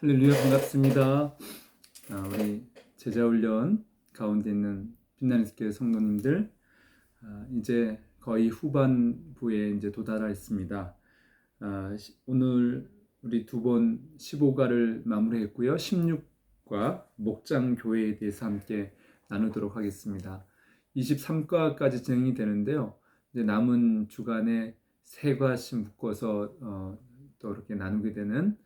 할렐루야, 반갑습니다. 우리 제자훈련 가운데 있는 빛나는 성도님들, 이제 거의 후반부에 이제 도달했습니다. 오늘 우리 두 번 15가를 마무리했고요. 16과 목장 교회에 대해서 함께 나누도록 하겠습니다. 23과까지 진행이 되는데요. 이제 남은 주간에 세 과씩 묶어서 또 이렇게 나누게 되는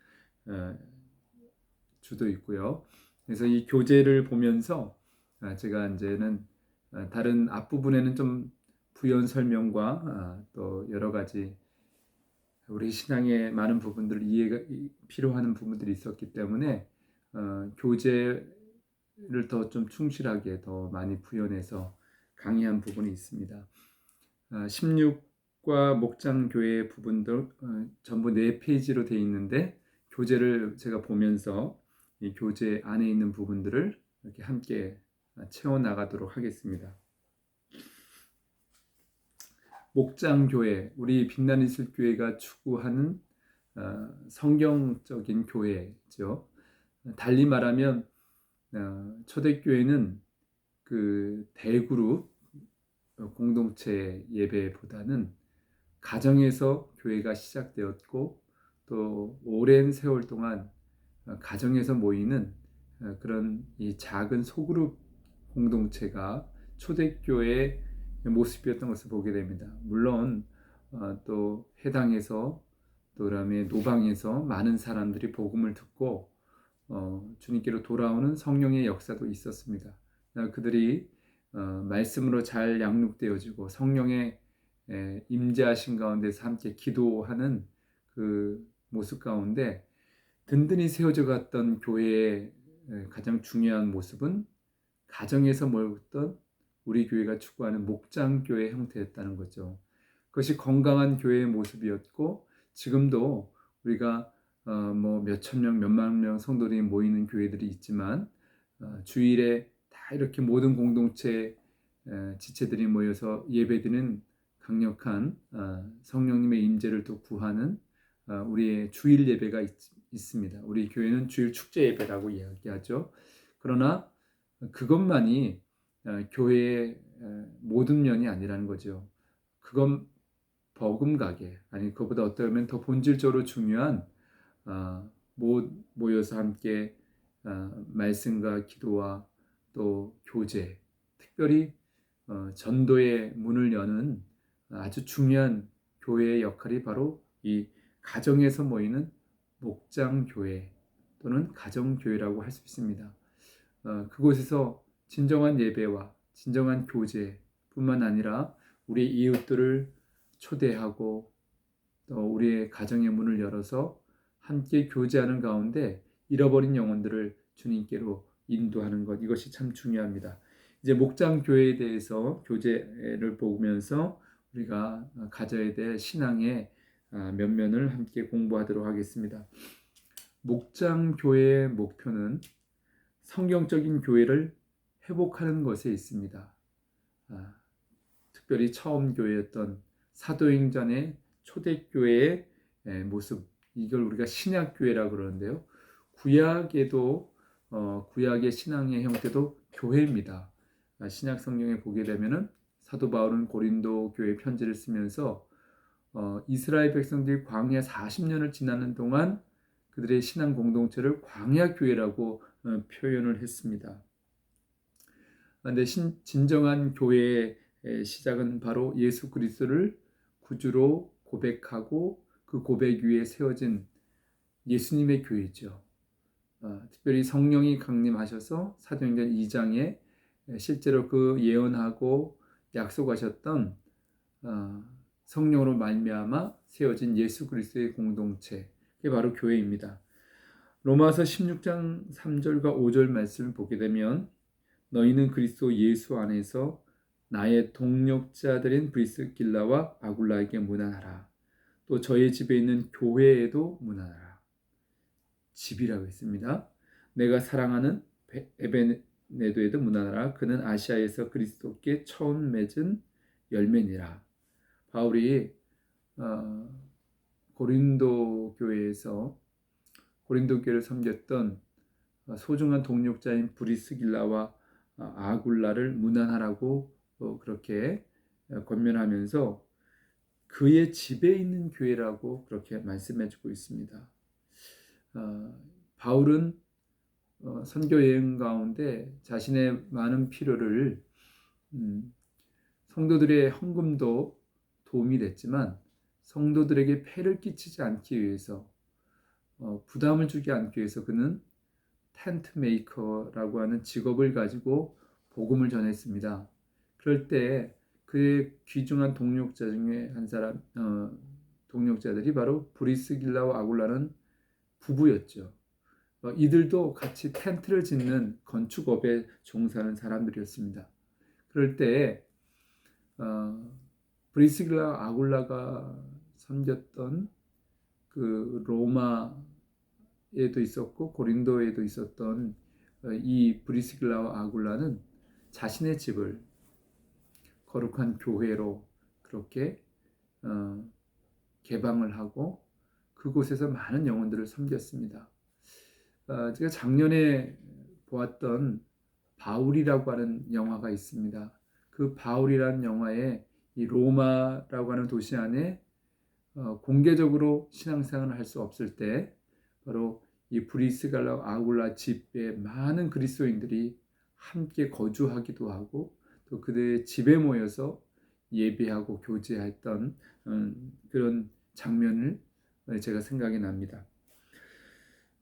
주도 있고요. 그래서 이 교재를 보면서 제가 이제는 다른 앞부분에는 좀 부연 설명과 또 여러 가지 우리 신앙의 많은 부분들 이해가 필요한 부분들이 있었기 때문에 교재를 더 좀 충실하게 더 많이 부연해서 강의한 부분이 있습니다. 16과 목장교회 부분도 전부 4페이지로 되어 있는데 교재를 제가 보면서 이 교재 안에 있는 부분들을 이렇게 함께 채워나가도록 하겠습니다. 목장교회, 우리 빛나는이슬교회가 추구하는 성경적인 교회죠. 달리 말하면 초대교회는 그 대그룹 공동체 예배보다는 가정에서 교회가 시작되었고 또 오랜 세월 동안 가정에서 모이는 그런 이 작은 소그룹 공동체가 초대교회의 모습이었던 것을 보게 됩니다. 물론 또 해당에서 또 그다음에 노방에서 많은 사람들이 복음을 듣고 주님께로 돌아오는 성령의 역사도 있었습니다. 그들이 말씀으로 잘 양육되어지고 성령의 임재하신 가운데서 함께 기도하는 그 모습 가운데 든든히 세워져 갔던 교회의 가장 중요한 모습은 가정에서 모였던 우리 교회가 추구하는 목장교회 형태였다는 거죠. 그것이 건강한 교회의 모습이었고 지금도 우리가 뭐 몇천 명, 몇만 명 성도들이 모이는 교회들이 있지만 주일에 다 이렇게 모든 공동체 지체들이 모여서 예배드리는 강력한 성령님의 임재를 또 구하는 우리의 주일 예배가 있습니다. 우리 교회는 주일 축제 예배라고 이야기하죠. 그러나 그것만이 교회의 모든 면이 아니라는 거죠. 그건 버금가게, 아니 그것보다 어쩌면 더 본질적으로 중요한 모여서 함께 말씀과 기도와 또 교제, 특별히 전도의 문을 여는 아주 중요한 교회의 역할이 바로 이 가정에서 모이는 목장교회 또는 가정교회라고 할 수 있습니다. 그곳에서 진정한 예배와 진정한 교제뿐만 아니라 우리 이웃들을 초대하고 또 우리의 가정의 문을 열어서 함께 교제하는 가운데 잃어버린 영혼들을 주님께로 인도하는 것, 이것이 참 중요합니다. 이제 목장교회에 대해서 교재를 보면서 우리가 가져야 될 신앙의 면면을 함께 공부하도록 하겠습니다. 목장교회의 목표는 성경적인 교회를 회복하는 것에 있습니다. 특별히 처음 교회였던 사도행전의 초대교회의 모습, 이걸 우리가 신약교회라고 그러는데요. 구약에도 구약의 신앙의 형태도 교회입니다. 신약 성경에 보게 되면은 사도 바울은 고린도 교회 편지를 쓰면서 이스라엘 백성들이 광야 40년을 지나는 동안 그들의 신앙 공동체를 광야 교회라고 표현을 했습니다. 그런데 진정한 교회의 시작은 바로 예수 그리스도를 구주로 고백하고 그 고백 위에 세워진 예수님의 교회죠. 특별히 성령이 강림하셔서 사도행전 2장에 실제로 그 예언하고 약속하셨던 성령으로 말미암아 세워진 예수 그리스도의 공동체, 그게 바로 교회입니다. 로마서 16장 3절과 5절 말씀을 보게 되면 너희는 그리스도 예수 안에서 나의 동력자들인 브리스길라와 아굴라에게 문안하라. 또 저희 집에 있는 교회에도 문안하라. 집이라고 했습니다. 내가 사랑하는 에베네도에도 문안하라. 그는 아시아에서 그리스도께 처음 맺은 열매니라. 바울이 고린도 교회에서 고린도 교회를 섬겼던 소중한 동력자인 브리스길라와 아굴라를 문안하라고 그렇게 권면하면서 그의 집에 있는 교회라고 그렇게 말씀해주고 있습니다. 바울은 선교 여행 가운데 자신의 많은 필요를 성도들의 헌금도 도움이 됐지만 성도들에게 폐를 끼치지 않기 위해서 부담을 주지 않기 위해서 그는 텐트 메이커라고 하는 직업을 가지고 복음을 전했습니다. 그럴 때 그의 귀중한 동력자 중에 한 사람 동력자들이 바로 브리스길라와 아굴라는 부부였죠. 이들도 같이 텐트를 짓는 건축업에 종사하는 사람들이었습니다. 그럴 때 브리스길라 아굴라가 섬겼던 그 로마에도 있었고 고린도에도 있었던 이 브리스길라와 아굴라는 자신의 집을 거룩한 교회로 그렇게 개방을 하고 그곳에서 많은 영혼들을 섬겼습니다. 제가 작년에 보았던 바울이라고 하는 영화가 있습니다. 그 바울이라는 영화에 이 로마라고 하는 도시 안에 공개적으로 신앙생활을 할 수 없을 때 바로 이 브리스갈라 아굴라 집에 많은 그리스도인들이 함께 거주하기도 하고 또 그들의 집에 모여서 예배하고 교제했던 그런 장면을 제가 생각이 납니다.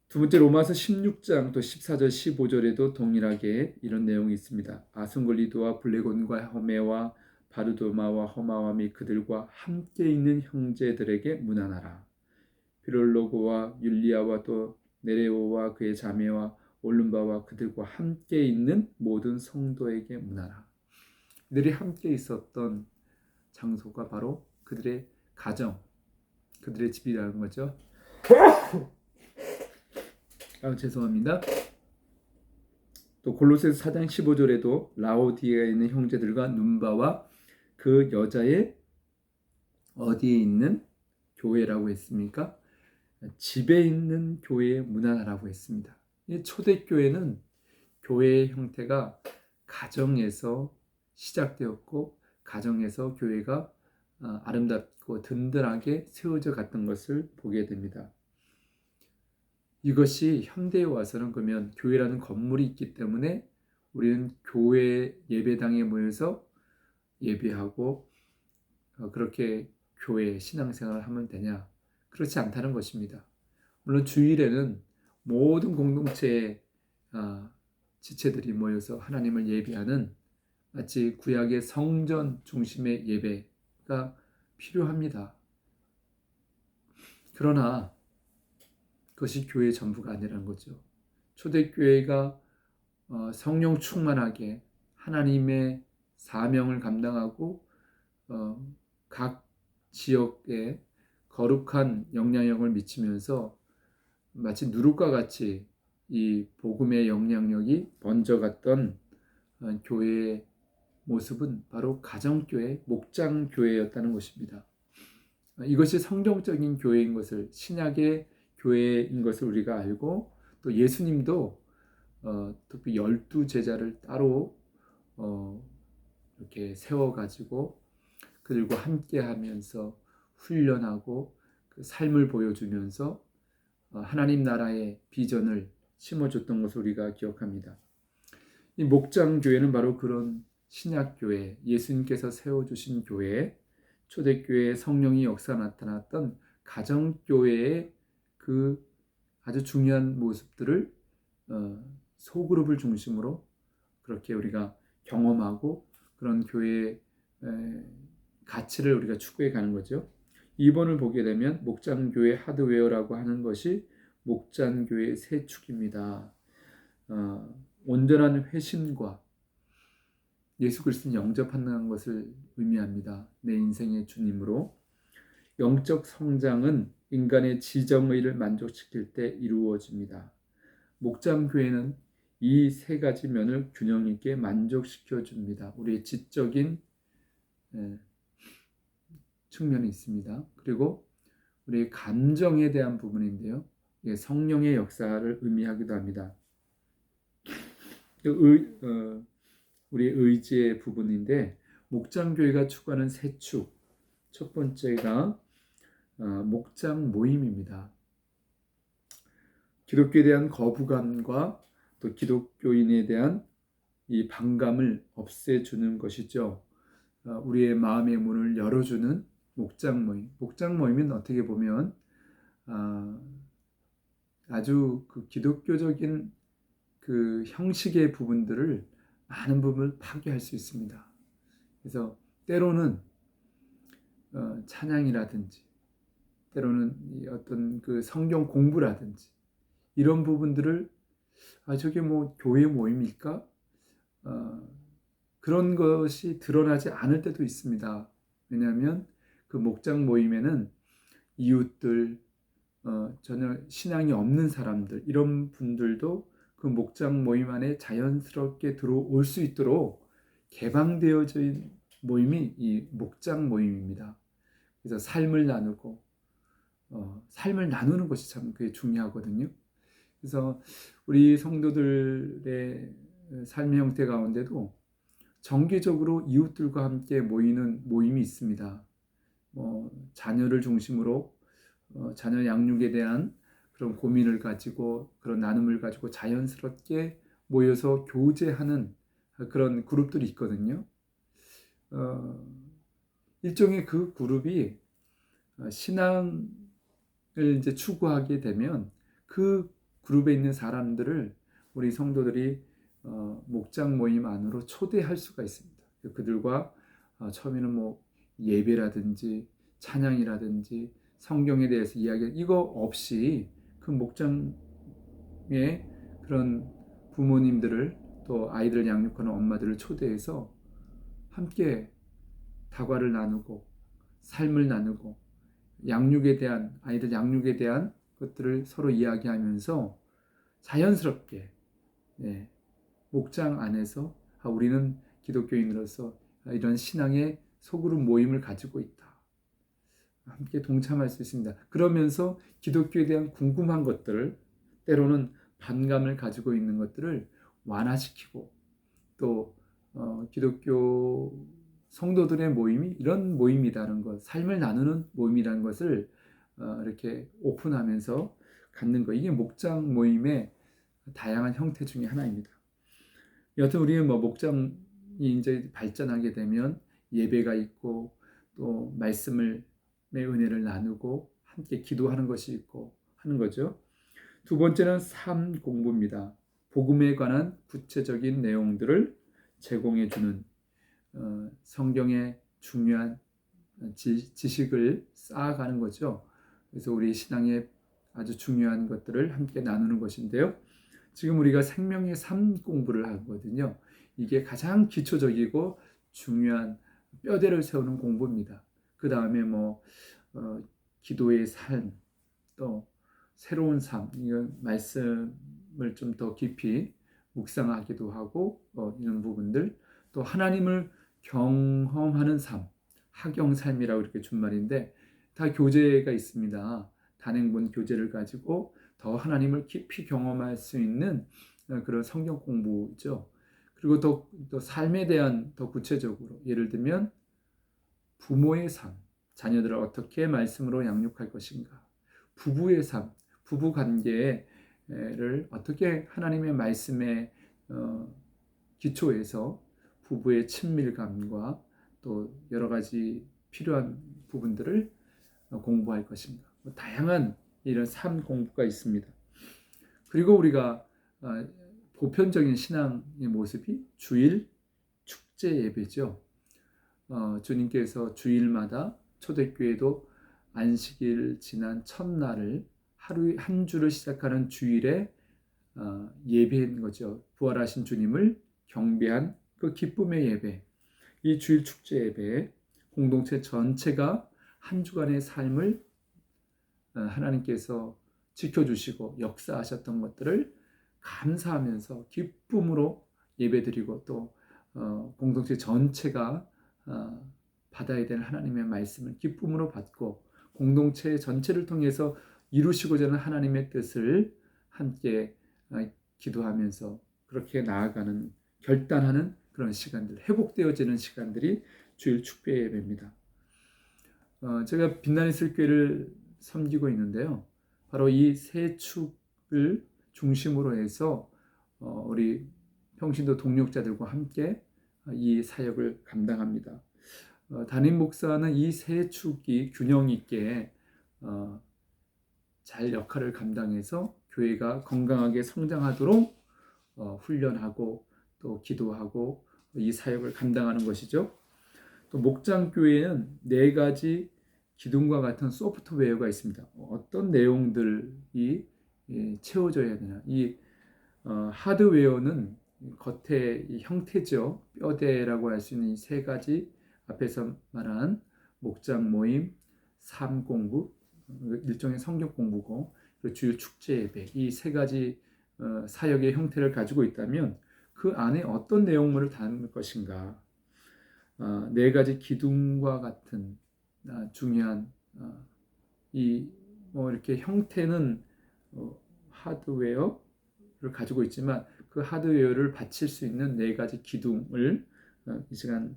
두 번째 로마서 16장 또 14절 15절에도 동일하게 이런 내용이 있습니다. 아순글리도와 블레곤과 허메와 바르도마와 허마와 및 그들과 함께 있는 형제들에게 문안하라. 비롤로고와 율리아와 또 네레오와 그의 자매와 올lum바와 그들과 함께 있는 모든 성도에게 문안하라. 그들이 함께 있었던 장소가 바로 그들의 가정, 그들의 집이라는 거죠. 죄송합니다. 또 골로새서 4장 15절에도 라오디게에 있는 형제들과 눈바와 그 여자의 어디에 있는 교회라고 했습니까? 집에 있는 교회에 문안하라고 했습니다. 이 초대교회는 교회의 형태가 가정에서 시작되었고 가정에서 교회가 아름답고 든든하게 세워져 갔던 것을 보게 됩니다. 이것이 현대에 와서는 그러면 교회라는 건물이 있기 때문에 우리는 교회 예배당에 모여서 예배하고 그렇게 교회 신앙생활을 하면 되냐? 그렇지 않다는 것입니다. 물론 주일에는 모든 공동체의 지체들이 모여서 하나님을 예배하는 마치 구약의 성전 중심의 예배가 필요합니다. 그러나 그것이 교회의 전부가 아니라는 거죠. 초대교회가 성령 충만하게 하나님의 사명을 감당하고 각 지역에 거룩한 영향력을 미치면서 마치 누룩과 같이 이 복음의 영향력이 번져갔던 교회의 모습은 바로 가정교회, 목장교회였다는 것입니다. 이것이 성경적인 교회인 것을, 신약의 교회인 것을 우리가 알고 또 예수님도 특히 12제자를 따로 이렇게 세워가지고 그들과 함께 하면서 훈련하고 그 삶을 보여주면서 하나님 나라의 비전을 심어줬던 것을 우리가 기억합니다. 이 목장교회는 바로 그런 신약교회, 예수님께서 세워주신 교회, 초대교회의 성령이 역사 나타났던 가정교회의 그 아주 중요한 모습들을 소그룹을 중심으로 그렇게 우리가 경험하고 그런 교회의 가치를 우리가 추구해 가는 거죠. 2번을 보게 되면 목장교회 하드웨어라고 하는 것이 목장교회의 세 축입니다. 온전한 회심과 예수 그리스도를 영접하는 것을 의미합니다. 내 인생의 주님으로. 영적 성장은 인간의 지정의를 만족시킬 때 이루어집니다. 목장교회는 이 세 가지 면을 균형 있게 만족시켜 줍니다. 우리의 지적인 측면이 있습니다. 그리고 우리의 감정에 대한 부분인데요. 성령의 역사를 의미하기도 합니다. 우리의 의지의 부분인데 목장교회가 추구하는 세 축, 첫 번째가 목장 모임입니다. 기독교에 대한 거부감과 또 기독교인에 대한 이 반감을 없애주는 것이죠. 우리의 마음의 문을 열어주는 목장 모임. 목장 모임은 어떻게 보면 아주 그 기독교적인 그 형식의 부분들을 많은 부분을 파괴할 수 있습니다. 그래서 때로는 찬양이라든지 때로는 어떤 그 성경 공부라든지 이런 부분들을 저게 뭐 교회 모임일까? 그런 것이 드러나지 않을 때도 있습니다. 왜냐하면 그 목장 모임에는 이웃들, 전혀 신앙이 없는 사람들 이런 분들도 그 목장 모임 안에 자연스럽게 들어올 수 있도록 개방되어진 모임이 이 목장 모임입니다. 그래서 삶을 나누고 삶을 나누는 것이 참 그게 중요하거든요. 그래서 우리 성도들의 삶의 형태 가운데도 정기적으로 이웃들과 함께 모이는 모임이 있습니다. 자녀를 중심으로 자녀 양육에 대한 그런 고민을 가지고 그런 나눔을 가지고 자연스럽게 모여서 교제하는 그런 그룹들이 있거든요. 일종의 그 그룹이 신앙을 이제 추구하게 되면 그 그룹에 있는 사람들을 우리 성도들이 목장 모임 안으로 초대할 수가 있습니다. 그들과 처음에는 뭐 예배라든지 찬양이라든지 성경에 대해서 이야기 이거 없이 그 목장에 그런 부모님들을 또 아이들을 양육하는 엄마들을 초대해서 함께 다과를 나누고 삶을 나누고 양육에 대한 아이들 양육에 대한 것들을 서로 이야기하면서 자연스럽게 목장 안에서 우리는 기독교인으로서 이런 신앙의 소그룹 모임을 가지고 있다. 함께 동참할 수 있습니다. 그러면서 기독교에 대한 궁금한 것들을 때로는 반감을 가지고 있는 것들을 완화시키고 또 기독교 성도들의 모임이 이런 모임이라는 것, 삶을 나누는 모임이라는 것을 이렇게 오픈하면서 갖는 것, 이게 목장 모임의 다양한 형태 중에 하나입니다. 여튼 우리는 목장이 이제 발전하게 되면 예배가 있고 또 말씀의 은혜를 나누고 함께 기도하는 것이 있고 하는 거죠. 두 번째는 삶 공부입니다. 복음에 관한 구체적인 내용들을 제공해 주는 성경의 중요한 지식을 쌓아가는 거죠. 그래서 우리 신앙의 아주 중요한 것들을 함께 나누는 것인데요. 지금 우리가 생명의 삶 공부를 하거든요. 이게 가장 기초적이고 중요한 뼈대를 세우는 공부입니다. 그 다음에 기도의 삶, 또 새로운 삶, 이런 말씀을 좀 더 깊이 묵상하기도 하고 이런 부분들, 또 하나님을 경험하는 삶, 하경 삶이라고 이렇게 준말인데 다 교제가 있습니다. 단행본 교제를 가지고 더 하나님을 깊이 경험할 수 있는 그런 성경 공부죠. 그리고 또 삶에 대한 더 구체적으로 예를 들면 부모의 삶, 자녀들을 어떻게 말씀으로 양육할 것인가, 부부의 삶, 부부 관계를 어떻게 하나님의 말씀에 기초해서 부부의 친밀감과 또 여러 가지 필요한 부분들을 공부할 것인가, 다양한 이런 삶 공부가 있습니다. 그리고 우리가 보편적인 신앙의 모습이 주일 축제 예배죠. 주님께서 주일마다 초대교회도 안식일 지난 첫날을 하루 한 주를 시작하는 주일에 예배한 거죠. 부활하신 주님을 경배한 그 기쁨의 예배, 이 주일 축제 예배, 공동체 전체가 한 주간의 삶을 하나님께서 지켜주시고 역사하셨던 것들을 감사하면서 기쁨으로 예배드리고 또 공동체 전체가 받아야 되는 하나님의 말씀을 기쁨으로 받고 공동체 전체를 통해서 이루시고자 하는 하나님의 뜻을 함께 기도하면서 그렇게 나아가는, 결단하는 그런 시간들, 회복되어지는 시간들이 주일 축배 예배입니다. 제가 빛나는 교회를 섬기고 있는데요. 바로 이 세 축을 중심으로 해서 우리 평신도 동력자들과 함께 이 사역을 감당합니다. 담임 목사는 이 세 축이 균형 있게 잘 역할을 감당해서 교회가 건강하게 성장하도록 훈련하고 또 기도하고 이 사역을 감당하는 것이죠. 또 목장교회는 4가지 기둥과 같은 소프트웨어가 있습니다. 어떤 내용들이 채워져야 되나. 이 하드웨어는 겉의 이 형태죠. 뼈대라고 할 수 있는 이 3가지 앞에서 말한 목장 모임, 삶 공부, 일종의 성경 공부고, 그리고 주일 축제 예배, 이 3가지 사역의 형태를 가지고 있다면 그 안에 어떤 내용물을 담을 것인가. 4가지 기둥과 같은 중요한 이 이렇게 형태는 하드웨어를 가지고 있지만 그 하드웨어를 받칠 수 있는 4가지 기둥을 이 시간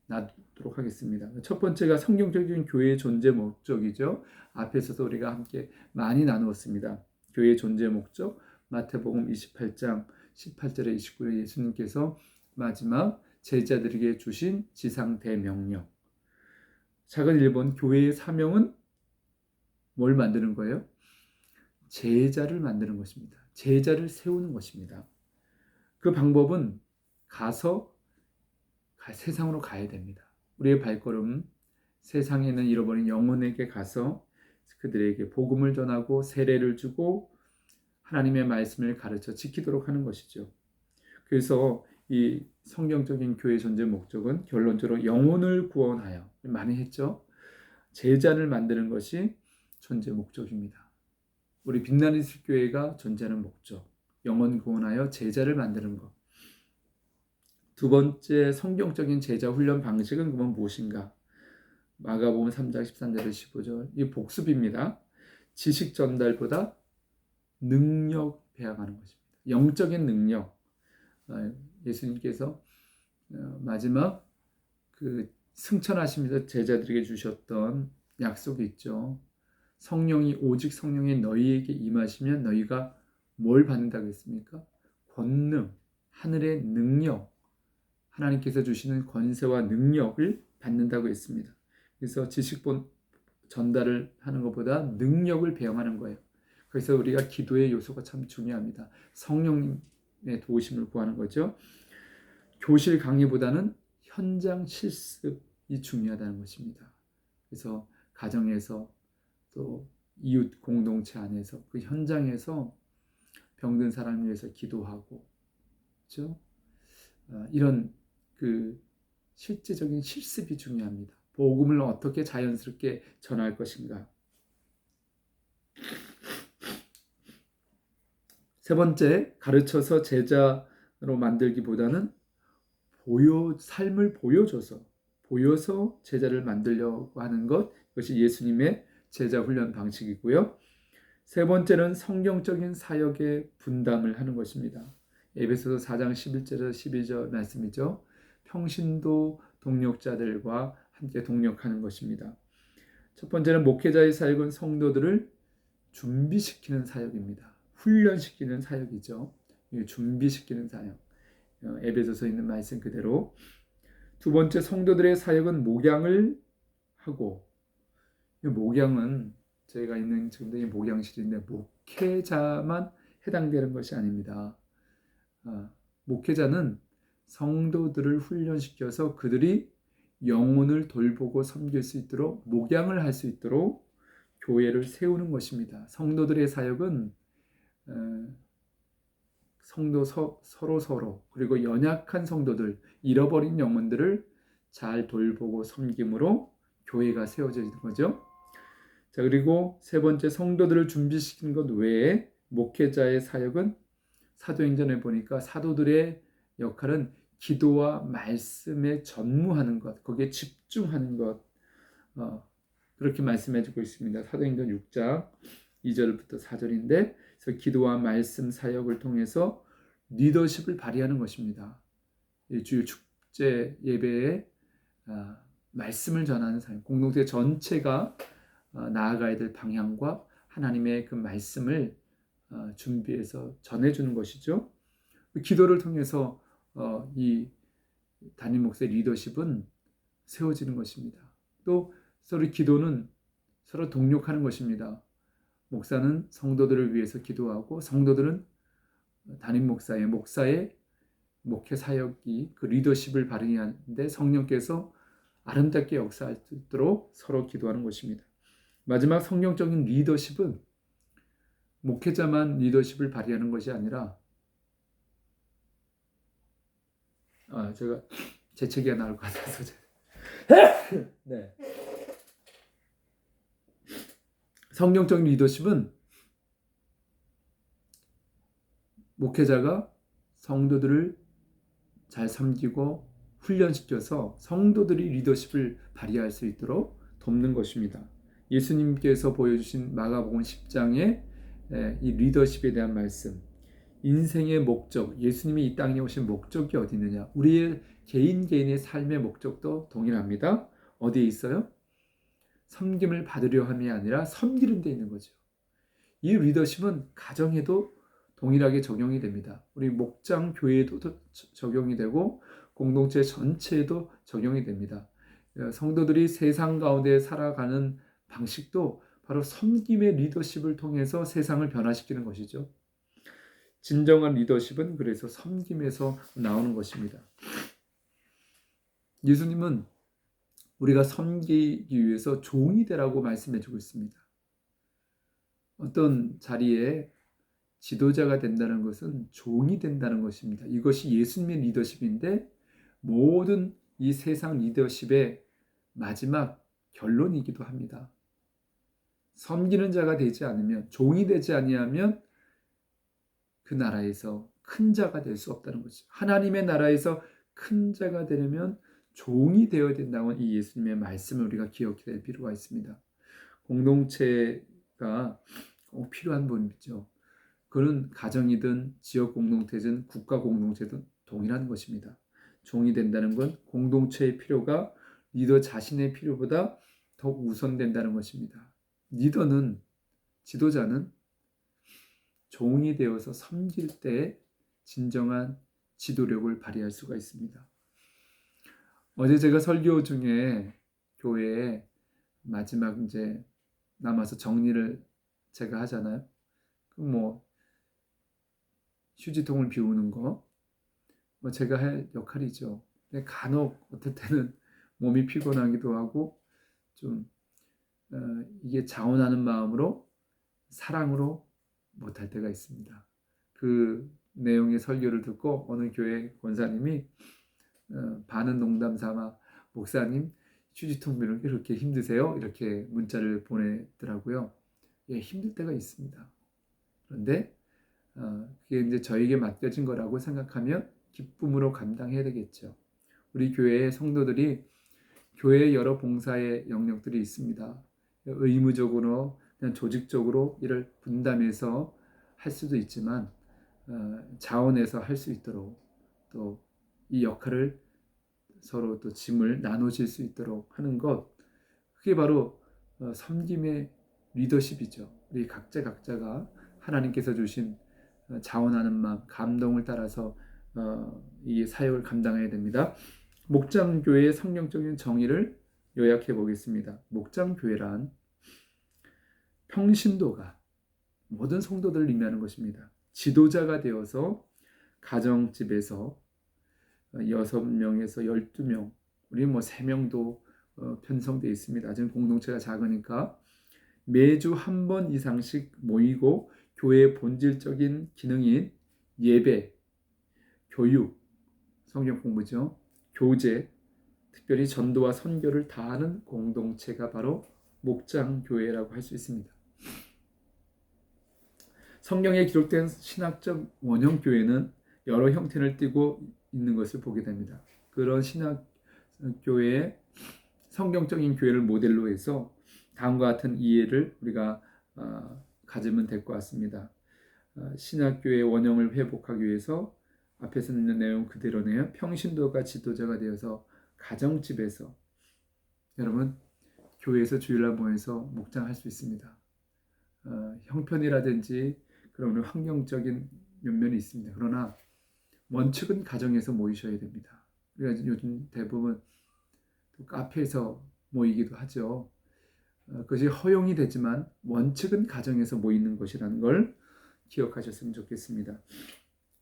나누도록 하겠습니다. 첫 번째가 성경적인 교회의 존재 목적이죠. 앞에서도 우리가 함께 많이 나누었습니다. 교회의 존재 목적, 마태복음 28장 18절에 29절에 예수님께서 마지막 제자들에게 주신 지상 대명령. 작은 1번, 교회의 사명은 뭘 만드는 거예요? 제자를 만드는 것입니다. 제자를 세우는 것입니다. 그 방법은 가서 세상으로 가야 됩니다. 우리의 발걸음, 세상에 있는 잃어버린 영혼에게 가서 그들에게 복음을 전하고 세례를 주고 하나님의 말씀을 가르쳐 지키도록 하는 것이죠. 그래서 이 성경적인 교회 존재 목적은 결론적으로 영혼을 구원하여, 많이 했죠. 제자를 만드는 것이 존재 목적입니다. 우리 빛나는 교회가 존재하는 목적, 영혼 구원하여 제자를 만드는 것. 두 번째 성경적인 제자 훈련 방식은 그건 무엇인가? 마가복음 3장 13절에 15절, 이 복습입니다. 지식 전달보다 능력 배양하는 것입니다. 영적인 능력. 예수님께서 마지막 그 승천하시면서 제자들에게 주셨던 약속이 있죠. 오직 성령이 너희에게 임하시면 너희가 뭘 받는다고 했습니까? 권능, 하늘의 능력, 하나님께서 주시는 권세와 능력을 받는다고 했습니다. 그래서 지식 전달을 하는 것보다 능력을 배용하는 거예요. 그래서 우리가 기도의 요소가 참 중요합니다. 성령님의 도우심을 구하는 거죠. 교실 강의보다는 현장 실습이 중요하다는 것입니다. 그래서 가정에서 또 이웃 공동체 안에서 그 현장에서 병든 사람을 위해서 기도하고, 그렇죠? 이런 그 실제적인 실습이 중요합니다. 복음을 어떻게 자연스럽게 전할 것인가. 세 번째, 가르쳐서 제자로 만들기보다는 삶을 보여서 제자를 만들려고 하는 것, 이것이 예수님의 제자 훈련 방식이고요. 세 번째는 성경적인 사역의 분담을 하는 것입니다. 에베소서 4장 11절에서 12절 말씀이죠. 평신도 동력자들과 함께 동력하는 것입니다. 첫 번째는 목회자의 사역은 성도들을 준비시키는 사역입니다. 훈련시키는 사역이죠. 준비시키는 사역. 에베소서에 있는 말씀 그대로. 두 번째, 성도들의 사역은 목양을 하고, 목양은 저희가 있는 지금도 이 목양실인데 목회자만 해당되는 것이 아닙니다. 목회자는 성도들을 훈련시켜서 그들이 영혼을 돌보고 섬길 수 있도록, 목양을 할 수 있도록 교회를 세우는 것입니다. 성도들의 사역은 성도 서로 그리고 연약한 성도들, 잃어버린 영혼들을 잘 돌보고 섬김으로 교회가 세워지는 거죠. 자, 그리고 세 번째, 성도들을 준비시키는 것 외에 목회자의 사역은 사도행전에 보니까 사도들의 역할은 기도와 말씀에 전무하는 것, 거기에 집중하는 것, 그렇게 말씀해주고 있습니다. 사도행전 6장 2절부터 4절인데, 그래서 기도와 말씀 사역을 통해서 리더십을 발휘하는 것입니다. 주일 축제 예배에 말씀을 전하는 사역, 공동체 전체가 나아가야 될 방향과 하나님의 그 말씀을 준비해서 전해주는 것이죠. 기도를 통해서 이 담임 목사의 리더십은 세워지는 것입니다. 또 서로 기도는 서로 동력하는 것입니다. 목사는 성도들을 위해서 기도하고 성도들은 담임 목사의 목회 사역이 그 리더십을 발휘하는데 성령께서 아름답게 역사할 수 있도록 서로 기도하는 것입니다. 마지막 성경적인 리더십은 목회자만 리더십을 발휘하는 것이 아니라 제가 재채기가 나올 것 같아서 네. 성경적인 리더십은 목회자가 성도들을 잘 섬기고 훈련시켜서 성도들이 리더십을 발휘할 수 있도록 돕는 것입니다. 예수님께서 보여주신 마가복음 10장의 이 리더십에 대한 말씀, 인생의 목적, 예수님이 이 땅에 오신 목적이 어디 있느냐, 우리의 개인의 삶의 목적도 동일합니다. 어디에 있어요? 섬김을 받으려 함이 아니라 섬기는 데 있는 거죠. 이 리더십은 가정에도 동일하게 적용이 됩니다. 우리 목장 교회에도 적용이 되고 공동체 전체에도 적용이 됩니다. 성도들이 세상 가운데 살아가는 방식도 바로 섬김의 리더십을 통해서 세상을 변화시키는 것이죠. 진정한 리더십은 그래서 섬김에서 나오는 것입니다. 예수님은 우리가 섬기기 위해서 종이 되라고 말씀해주고 있습니다. 어떤 자리에 지도자가 된다는 것은 종이 된다는 것입니다. 이것이 예수님의 리더십인데 모든 이 세상 리더십의 마지막 결론이기도 합니다. 섬기는 자가 되지 않으면, 종이 되지 아니하면 그 나라에서 큰 자가 될 수 없다는 거죠. 하나님의 나라에서 큰 자가 되려면 종이 되어야 된다는 이 예수님의 말씀을 우리가 기억해야 될 필요가 있습니다. 공동체가 꼭 필요한 분이죠. 그는 가정이든 지역 공동체든 국가 공동체든 동일한 것입니다. 종이 된다는 건 공동체의 필요가 리더 자신의 필요보다 더 우선된다는 것입니다. 리더는, 지도자는 종이 되어서 섬길 때 진정한 지도력을 발휘할 수가 있습니다. 어제 제가 설교 중에 교회에 마지막 이제 남아서 정리를 제가 하잖아요. 그럼 휴지통을 비우는 거, 제가 할 역할이죠. 근데 간혹 어떨 때는 몸이 피곤하기도 하고 좀 이게 자원하는 마음으로, 사랑으로 못할 때가 있습니다. 그 내용의 설교를 듣고 어느 교회 권사님이 반은 농담 삼아, 목사님 휴지통 비우는 게 그렇게 힘드세요? 이렇게 문자를 보내더라고요. 예, 힘들 때가 있습니다. 그런데 그게 이제 저에게 맡겨진 거라고 생각하면 기쁨으로 감당해야 되겠죠. 우리 교회의 성도들이 교회의 여러 봉사의 영역들이 있습니다. 의무적으로, 그냥 조직적으로 이를 분담해서 할 수도 있지만 자원해서 할 수 있도록, 또 이 역할을 서로 또 짐을 나눠질 수 있도록 하는 것, 그게 바로 섬김의 리더십이죠. 우리 각자가 하나님께서 주신 자원하는 마음, 감동을 따라서 이 사역을 감당해야 됩니다. 목장교회의 성경적인 정의를 요약해 보겠습니다. 목장교회란 평신도가, 모든 성도들을 의미하는 것입니다. 지도자가 되어서 가정집에서 6명에서 12명, 우리 3명도 편성되어 있습니다. 아직 공동체가 작으니까 매주 한 번 이상씩 모이고 교회의 본질적인 기능인 예배, 교육, 성경 공부죠, 교제, 특별히 전도와 선교를 다하는 공동체가 바로 목장교회라고 할 수 있습니다. 성경에 기록된 신학적 원형교회는 여러 형태를 띠고 있는 것을 보게 됩니다. 그런 신학교회의 성경적인 교회를 모델로 해서 다음과 같은 이해를 우리가 가지면 될 것 같습니다. 신약교회의 원형을 회복하기 위해서 앞에서 있는 내용 그대로네요. 평신도가 지도자가 되어서 가정집에서 여러분 교회에서 주일날 모여서 묵상할 수 있습니다. 형편이라든지 그런 환경적인 면면이 있습니다. 그러나 원칙은 가정에서 모이셔야 됩니다. 그래서 요즘 대부분 또 카페에서 모이기도 하죠. 그것이 허용이 되지만 원칙은 가정에서 모이는 것이라는 걸 기억하셨으면 좋겠습니다.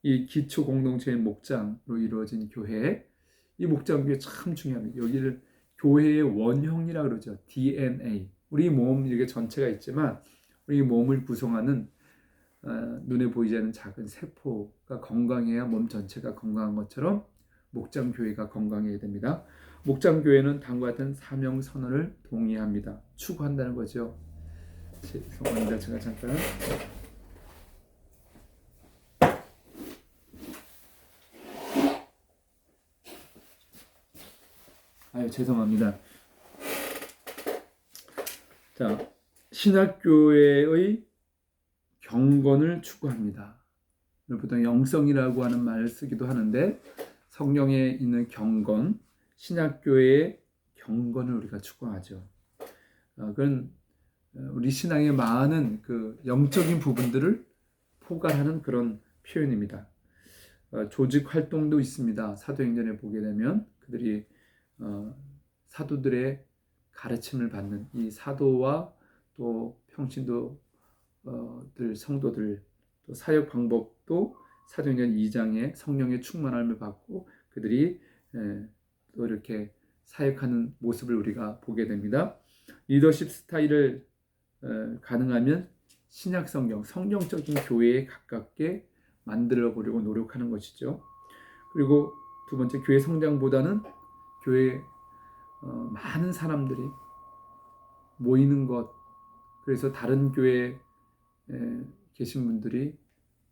이 기초 공동체의 목장으로 이루어진 교회, 이 목장교회 참 중요합니다. 여기를 교회의 원형이라 그러죠. DNA. 우리 몸 이렇게 전체가 있지만 우리 몸을 구성하는 눈에 보이지 않는 작은 세포가 건강해야 몸 전체가 건강한 것처럼 목장교회가 건강해야 됩니다. 목장교회는 다음과 같은 사명 선언을 동의합니다. 추구한다는 거죠. 죄송합니다. 제가 잠깐 죄송합니다. 자, 신학교회의 경건을 추구합니다. 보통 영성이라고 하는 말을 쓰기도 하는데 성경에 있는 경건, 신학교회의 경건을 우리가 추구하죠. 그건 우리 신앙의 많은 그 영적인 부분들을 포괄하는 그런 표현입니다. 조직 활동도 있습니다. 사도행전에 보게 되면 그들이 사도들의 가르침을 받는 이 사도와 또 평신도들 성도들 또 사역 방법도 사도행전 2장에 성령의 충만함을 받고 그들이 또 이렇게 사역하는 모습을 우리가 보게 됩니다. 리더십 스타일을 가능하면 신약 성경, 성경적인 교회에 가깝게 만들어 보려고 노력하는 것이죠. 그리고 두 번째, 교회 성장보다는 교회에 많은 사람들이 모이는 것, 그래서 다른 교회에 계신 분들이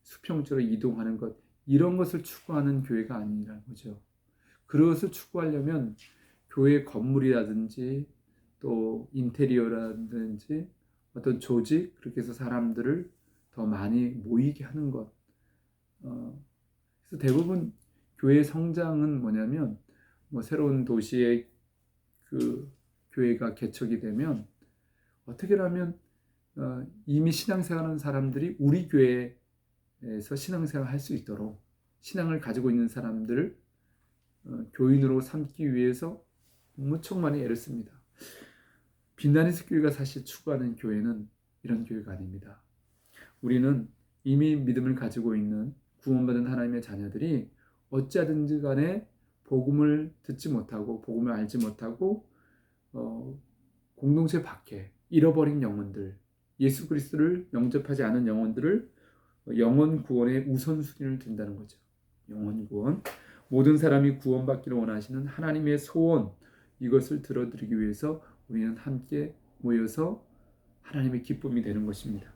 수평적으로 이동하는 것, 이런 것을 추구하는 교회가 아니라는 거죠. 그것을 추구하려면 교회 건물이라든지 또 인테리어라든지 어떤 조직, 그렇게 해서 사람들을 더 많이 모이게 하는 것. 그래서 대부분 교회 성장은 뭐냐면 새로운 도시에 그 교회가 개척이 되면 어떻게 하면 이미 신앙생활하는 사람들이 우리 교회에서 신앙생활을 할 수 있도록 신앙을 가지고 있는 사람들을 교인으로 삼기 위해서 무척 많이 애를 씁니다. 빛나는 교회가 사실 추구하는 교회는 이런 교회가 아닙니다. 우리는 이미 믿음을 가지고 있는 구원받은 하나님의 자녀들이 어찌하든지 간에 복음을 듣지 못하고 복음을 알지 못하고 공동체 밖에 잃어버린 영혼들, 예수 그리스도를 영접하지 않은 영혼들을 영혼 구원의 우선순위를 둔다는 거죠. 영혼 구원, 모든 사람이 구원받기를 원하시는 하나님의 소원, 이것을 들어드리기 위해서 우리는 함께 모여서 하나님의 기쁨이 되는 것입니다.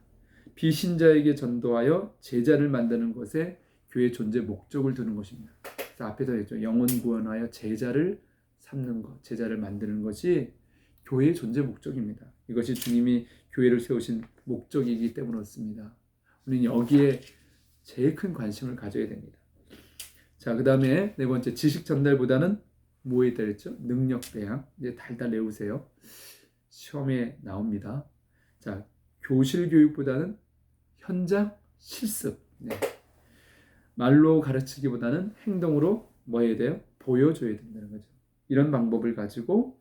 비신자에게 전도하여 제자를 만드는 것에 교회의 존재 목적을 두는 것입니다. 그래서 앞에서 했죠. 영혼 구원하여 제자를 삼는 것, 제자를 만드는 것이 교회의 존재 목적입니다. 이것이 주님이 교회를 세우신 목적이기 때문에 그렇습니다. 우리는 여기에 제일 큰 관심을 가져야 됩니다. 자, 그 다음에 네 번째, 지식 전달보다는 뭐에 따르죠? 능력 배양. 이제 달달 외우세요. 시험에 나옵니다. 자, 교실 교육보다는 현장 실습. 네. 말로 가르치기보다는 행동으로 뭐 해야 돼요? 보여줘야 된다는 거죠. 이런 방법을 가지고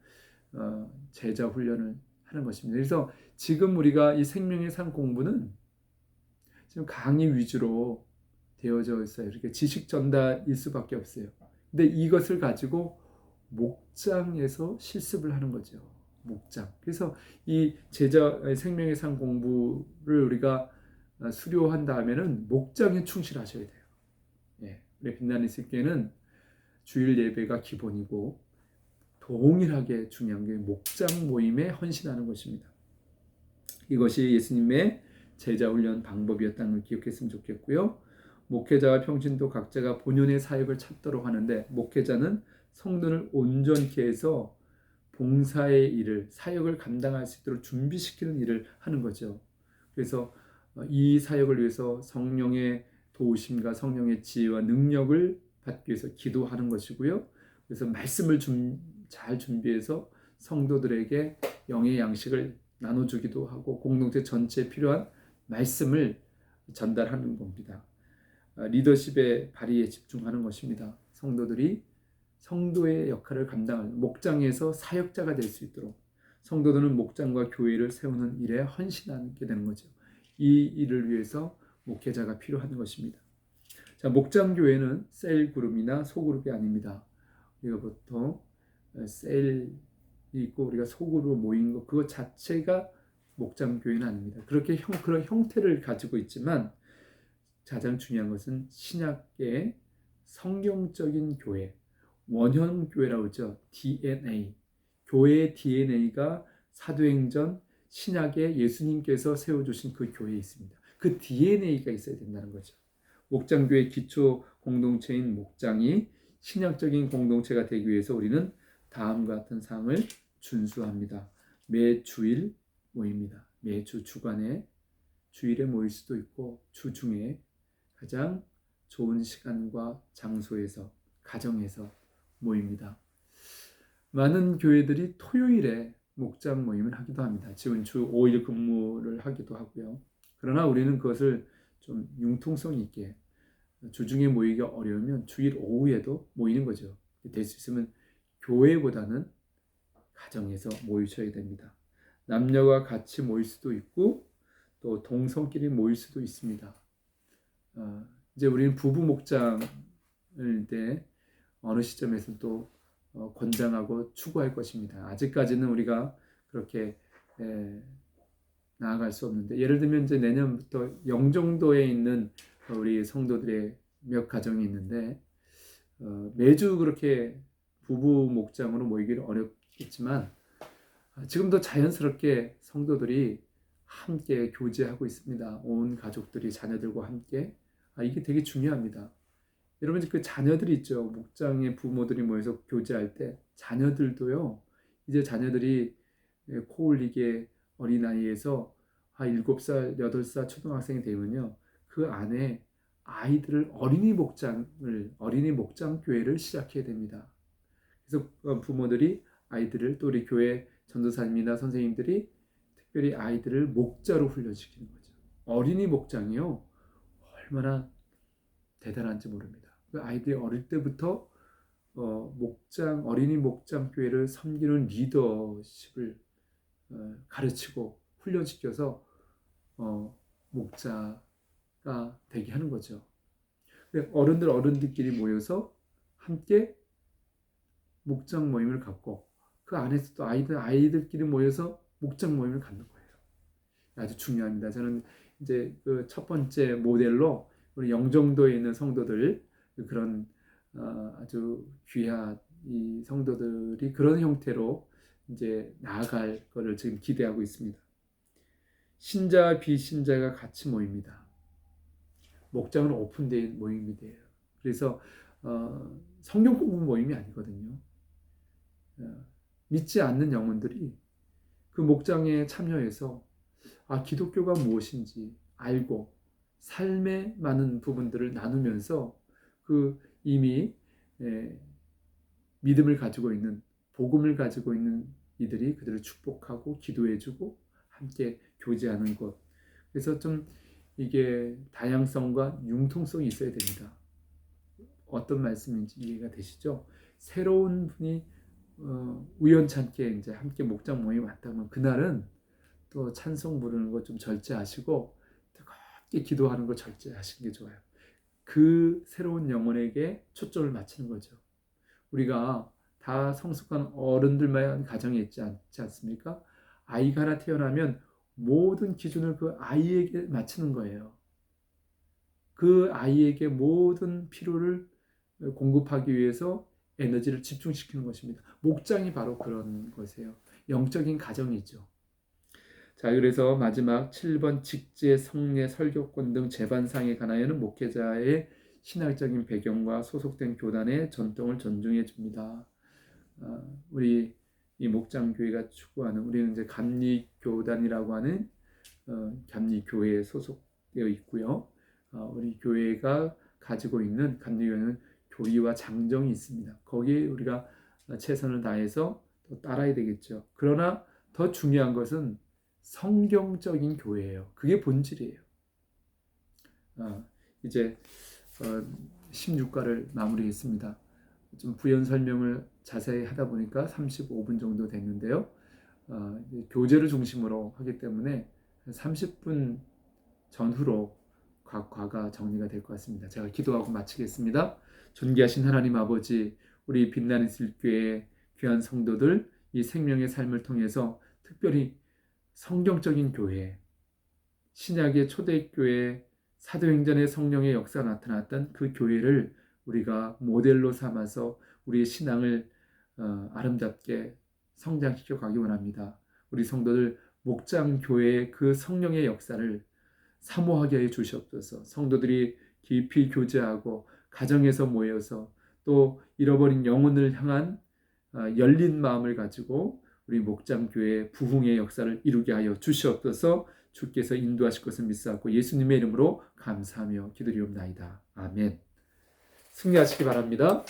제자 훈련을 하는 것입니다. 그래서 지금 우리가 이 생명의 산 공부는 지금 강의 위주로 되어져 있어요. 이렇게 지식 전달일 수밖에 없어요. 근데 이것을 가지고 목장에서 실습을 하는 거죠. 목장. 그래서 이 제자 생명의 산 공부를 우리가 수료한 다음에는 목장에 충실하셔야 돼요. 예, 우리 빛나는 교회는 주일 예배가 기본이고 동일하게 중요한 게 목장 모임에 헌신하는 것입니다. 이것이 예수님의 제자 훈련 방법이었다는 걸 기억했으면 좋겠고요. 목회자와 평신도 각자가 본연의 사역을 찾도록 하는데 목회자는 성도를 온전케 해서 봉사의 일을, 사역을 감당할 수 있도록 준비시키는 일을 하는 거죠. 그래서 이 사역을 위해서 성령의 도우심과 성령의 지혜와 능력을 받기 위해서 기도하는 것이고요. 그래서 말씀을 잘 준비해서 성도들에게 영의 양식을 나눠주기도 하고 공동체 전체에 필요한 말씀을 전달하는 겁니다. 리더십의 발휘에 집중하는 것입니다. 성도들이 성도의 역할을 감당하는 목장에서 사역자가 될 수 있도록 성도들은 목장과 교회를 세우는 일에 헌신하게 되는 거죠. 이 일을 위해서 목회자가 필요한 것입니다. 자, 목장교회는 셀 그룹이나 소그룹이 아닙니다. 우리가 보통 셀이 있고 우리가 소그룹으로 모인 것 그것 자체가 목장교회는 아닙니다. 그런 형태를 가지고 있지만 가장 중요한 것은 신약의 성경적인 교회, 원형교회라고 하죠. DNA. 교회의 DNA가 사도행전 신약에 예수님께서 세워주신 그 교회에 있습니다. 그 DNA가 있어야 된다는 거죠. 목장교회 기초 공동체인 목장이 신약적인 공동체가 되기 위해서 우리는 다음과 같은 사항을 준수합니다. 매 주일 모입니다. 매주 주간에 주일에 모일 수도 있고 주중에 가장 좋은 시간과 장소에서 가정에서 모입니다. 많은 교회들이 토요일에 목장 모임을 하기도 합니다. 지금 주 5일 근무를 하기도 하고요. 그러나 우리는 그것을 좀 융통성 있게 주중에 모이기가 어려우면 주일 오후에도 모이는 거죠. 될 수 있으면 교회보다는 가정에서 모이셔야 됩니다. 남녀가 같이 모일 수도 있고 또 동성끼리 모일 수도 있습니다. 이제 우리는 부부 목장을 때 어느 시점에서 또 권장하고 추구할 것입니다. 아직까지는 우리가 그렇게 나아갈 수 없는데 예를 들면 이제 내년부터 영종도에 있는 우리 성도들의 몇 가정이 있는데 매주 그렇게 부부 목장으로 모이기는 어렵겠지만 지금도 자연스럽게 성도들이 함께 교제하고 있습니다. 온 가족들이 자녀들과 함께 이게 되게 중요합니다. 여러분 그 자녀들이 있죠. 목장의 부모들이 모여서 교제할 때 자녀들도요. 이제 자녀들이 코 올리게 어린아이에서 7살, 8살 초등학생이 되면요. 그 안에 아이들을 어린이 목장 교회를 시작해야 됩니다. 그래서 부모들이 아이들을 또 우리 교회 전도사님이나 선생님들이 특별히 아이들을 목자로 훈련시키는 거죠. 어린이 목장이요. 얼마나 대단한지 모릅니다. 그 아이들이 어릴 때부터 어린이 목장 교회를 섬기는 리더십을 가르치고 훈련시켜서 목자가 되게 하는 거죠. 어른들끼리 모여서 함께 목장 모임을 갖고 그 안에서 또 아이들끼리 모여서 목장 모임을 갖는 거예요. 아주 중요합니다. 저는 이제 그 첫 번째 모델로 우리 영종도에 있는 성도들 그런 아주 귀한 이 성도들이 그런 형태로 이제 나아갈 것을 지금 기대하고 있습니다. 신자와 비신자가 같이 모입니다. 목장은 오픈된 모임이에요. 그래서 성경 공부 모임이 아니거든요. 믿지 않는 영혼들이 그 목장에 참여해서 기독교가 무엇인지 알고 삶의 많은 부분들을 나누면서 그 이미 믿음을 가지고 있는 복음을 가지고 있는 이들이 그들을 축복하고 기도해주고 함께 교제하는 것. 그래서 좀 이게 다양성과 융통성이 있어야 됩니다. 어떤 말씀인지 이해가 되시죠? 새로운 분이 우연찮게 이제 함께 목장 모임에 왔다면 그날은 또 찬송 부르는 거 좀 절제하시고 뜨겁게 기도하는 거 절제하시는 게 좋아요. 그 새로운 영혼에게 초점을 맞추는 거죠. 우리가 다 성숙한 어른들만 가정에 있지 않습니까? 아이가 하나 태어나면 모든 기준을 그 아이에게 맞추는 거예요. 그 아이에게 모든 필요를 공급하기 위해서 에너지를 집중시키는 것입니다. 목장이 바로 그런 것이에요. 영적인 가정이죠. 자, 그래서 마지막 7번 직제, 성례, 설교권 등 재반상에 관하여는 목회자의 신학적인 배경과 소속된 교단의 전통을 존중해 줍니다. 우리 이 목장교회가 추구하는, 우리는 이제 감리교단이라고 하는 감리교회에 소속되어 있고요. 우리 교회가 가지고 있는 감리교회는 교리와 장정이 있습니다. 거기에 우리가 최선을 다해서 또 따라야 되겠죠. 그러나 더 중요한 것은 성경적인 교회예요. 그게 본질이에요. 이제 16과를 마무리했습니다. 좀 부연 설명을 자세히 하다 보니까 35분 정도 됐는데요. 교제를 중심으로 하기 때문에 30분 전후로 각 과가 정리가 될 것 같습니다. 제가 기도하고 마치겠습니다. 존귀하신 하나님 아버지, 우리 빛나는 실교회 귀한 성도들, 이 생명의 삶을 통해서 특별히 성경적인 교회, 신약의 초대교회, 사도행전의 성령의 역사가 나타났던 그 교회를 우리가 모델로 삼아서 우리의 신앙을 아름답게 성장시켜 가기 원합니다. 우리 성도들 목장교회의 그 성령의 역사를 사모하게 해 주시옵소서. 성도들이 깊이 교제하고 가정에서 모여서 또 잃어버린 영혼을 향한 열린 마음을 가지고 우리 목장교회 부흥의 역사를 이루게 하여 주시옵소서. 주께서 인도하실 것을 믿사옵고 예수님의 이름으로 감사하며 기도리옵나이다. 아멘. 승리하시기 바랍니다.